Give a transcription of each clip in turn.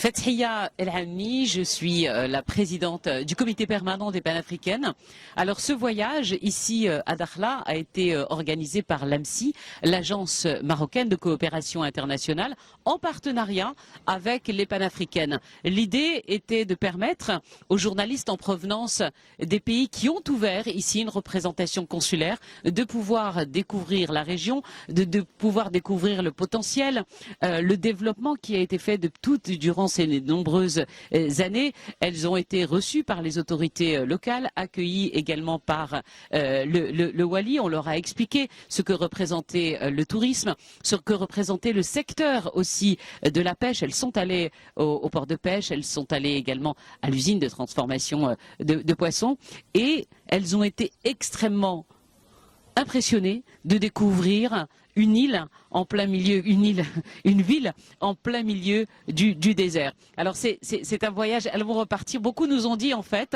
Fethia El Hamni, je suis la présidente du comité permanent des panafricaines. Alors ce voyage ici à Dakhla a été organisé par l'AMSI, l'agence marocaine de coopération internationale, en partenariat avec les panafricaines. L'idée était de permettre aux journalistes en provenance des pays qui ont ouvert ici une représentation consulaire de pouvoir découvrir la région, de pouvoir découvrir le potentiel, le développement qui a été fait durant ces nombreuses années. Elles ont été reçues par les autorités locales, accueillies également par le Wali. On leur a expliqué ce que représentait le tourisme, ce que représentait le secteur aussi de la pêche. Elles sont allées au port de pêche, elles sont allées également à l'usine de transformation de poissons et elles ont été extrêmement impressionnées de découvrir une île en plein milieu, une ville en plein milieu du désert. Alors c'est un voyage, elles vont repartir. Beaucoup nous ont dit en fait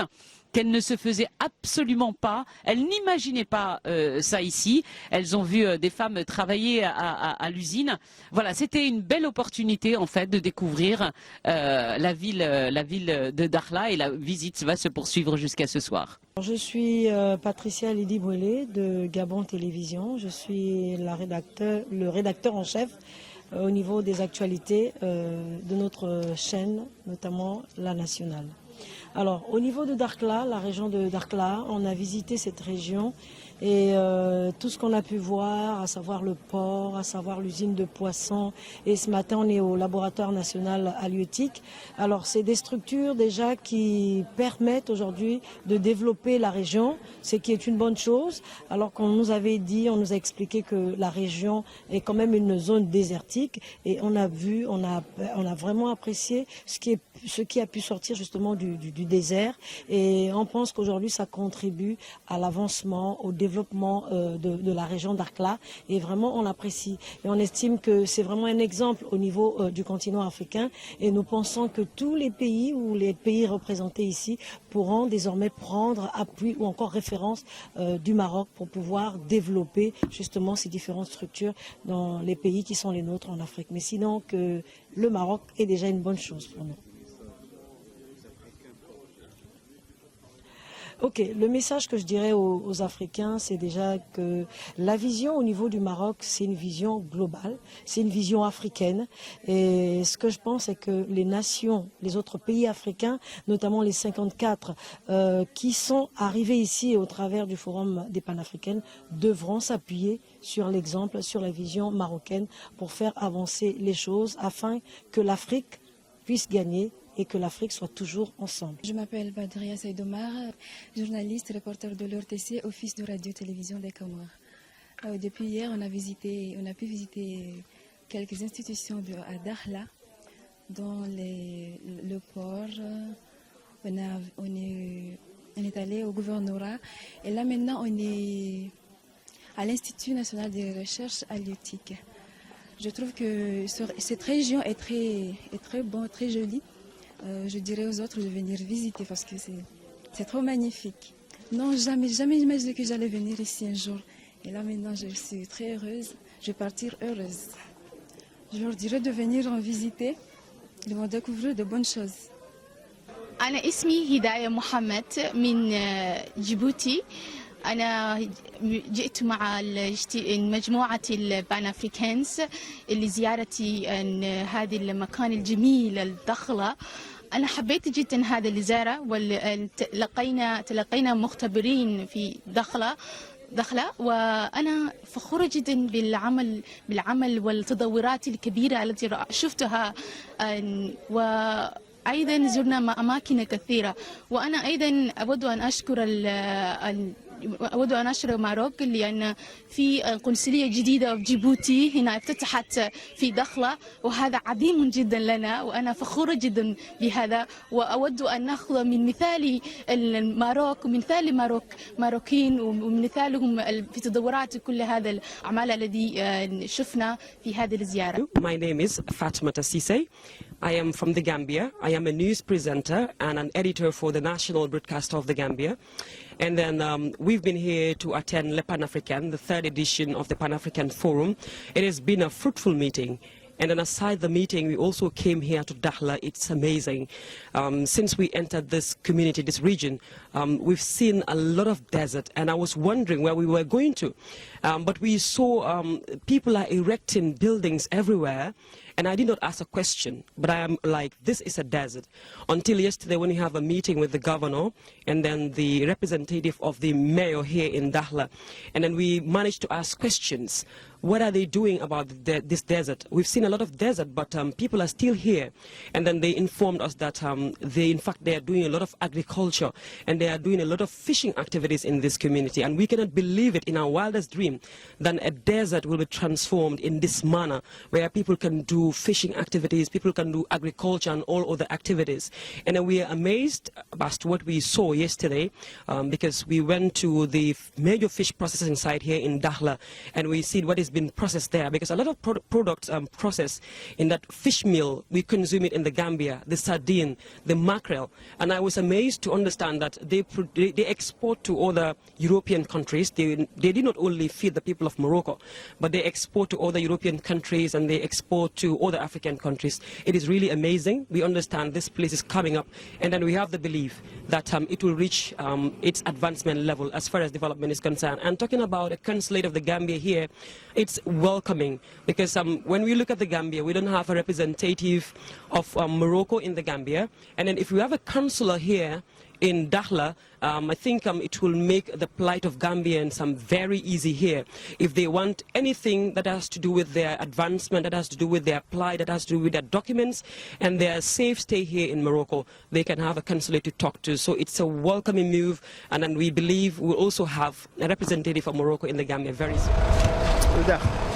qu'elles ne se faisaient absolument pas, elles n'imaginaient pas ça ici. Elles ont vu des femmes travailler à l'usine. Voilà, c'était une belle opportunité en fait de découvrir la ville de Dakhla et la visite va se poursuivre jusqu'à ce soir. Je suis Patricia Lidi Bouélé de Gabon Télévision. Je suis le rédacteur en chef au niveau des actualités de notre chaîne, notamment la nationale. Alors, au niveau de Dakhla, la région de Dakhla, on a visité cette région et tout ce qu'on a pu voir, à savoir le port, à savoir l'usine de poissons. Et ce matin, on est au laboratoire national halieutique. Alors, c'est des structures déjà qui permettent aujourd'hui de développer la région, ce qui est une bonne chose. Alors qu'on nous avait dit, on nous a expliqué que la région est quand même une zone désertique. Et on a vu, on a vraiment apprécié ce qui a pu sortir justement du désert. Et on pense qu'aujourd'hui, ça contribue à l'avancement, au développement de la région Dakhla. Et vraiment, on l'apprécie. Et on estime que c'est vraiment un exemple au niveau du continent africain. Et nous pensons que tous les pays ou les pays représentés ici pourront désormais prendre appui ou encore référence du Maroc pour pouvoir développer justement ces différentes structures dans les pays qui sont les nôtres en Afrique. Mais sinon, que le Maroc est déjà une bonne chose pour nous. Ok, le message que je dirais aux Africains, c'est déjà que la vision au niveau du Maroc, c'est une vision globale, c'est une vision africaine. Et ce que je pense, c'est que les nations, les autres pays africains, notamment les 54 qui sont arrivés ici au travers du Forum des panafricaines, devront s'appuyer sur l'exemple, sur la vision marocaine pour faire avancer les choses afin que l'Afrique puisse gagner et que l'Afrique soit toujours ensemble. Je m'appelle Badria Saïdomar, journaliste, reporter de l'ORTC, Office de radio-télévision des Comores. Depuis hier, on a pu visiter quelques institutions à Dakhla, dont le port. On est allé au gouvernorat et là maintenant on est à l'Institut national de recherche halieutique. Je trouve que cette région est très bonne, très jolie. Je dirais aux autres de venir visiter parce que c'est trop magnifique. Non, jamais imaginé que j'allais venir ici un jour. Et là maintenant, je suis très heureuse. Je vais partir heureuse. Je leur dirais de venir en visiter. Ils vont découvrir de bonnes choses. أنا اسمي هداية محمد من جيبوتي. أنا جئت مع مجموعة البان أفريكانز لزيارة هذا المكان الجميل الضخلة. أنا حبيت جدا هذا الزيارة تلقينا مختبرين في دخلة وأنا فخورة جدا بالعمل والتطورات الكبيرة التي شفتها أيضا زرنا أماكن كثيرة وأنا أيضا أود أن أشكر ماروك لأن في قنصلية جديدة في جيبوتي هنا افتتحت في دخلة وهذا عظيم جدا لنا وأنا فخورة جدا بهذا وأود أن نأخذ من مثال الماروك ومن مثال ماروكين ومن مثالهم في تطورات كل هذا الأعمال الذي شفنا في هذه الزيارة. My name is Fatmata Sise. I am from the Gambia. I am a news presenter and an editor for the National Broadcaster of the Gambia. And then we've been here to attend Le Pan-African, the third edition of the Pan-African Forum. It has been a fruitful meeting. And then aside the meeting, we also came here to Dakhla. It's amazing. Since we entered this community, this region, we've seen a lot of desert, and I was wondering where we were going to. But we saw people are erecting buildings everywhere, and I did not ask a question, but I am like, this is a desert. Until yesterday when we have a meeting with the governor and then the representative of the mayor here in Dakhla, and then we managed to ask questions. What are they doing about this desert? We've seen a lot of desert, but people are still here. And then they informed us that they are doing a lot of agriculture, and they are doing a lot of fishing activities in this community. And we cannot believe it in our wildest dream that a desert will be transformed in this manner, where people can do fishing activities, people can do agriculture and all other activities. And then we are amazed as to what we saw yesterday, because we went to the major fish processing site here in Dakhla, and we see what is been processed there, because a lot of products processed in that fish meal, we consume it in the Gambia, the sardine, the mackerel. And I was amazed to understand that they export to other European countries. They did not only feed the people of Morocco, but they export to other European countries, and they export to other African countries. It is really amazing. We understand this place is coming up, and then we have the belief that it will reach its advancement level as far as development is concerned. And talking about a consulate of the Gambia here, it's welcoming, because when we look at the Gambia, we don't have a representative of Morocco in the Gambia. And then if we have a consular here in Dakhla, I think it will make the plight of Gambians very easy here. If they want anything that has to do with their advancement, that has to do with their plight, that has to do with their documents and their safe stay here in Morocco, they can have a consulate to talk to. So it's a welcoming move, and then we believe we'll also have a representative of Morocco in the Gambia very soon.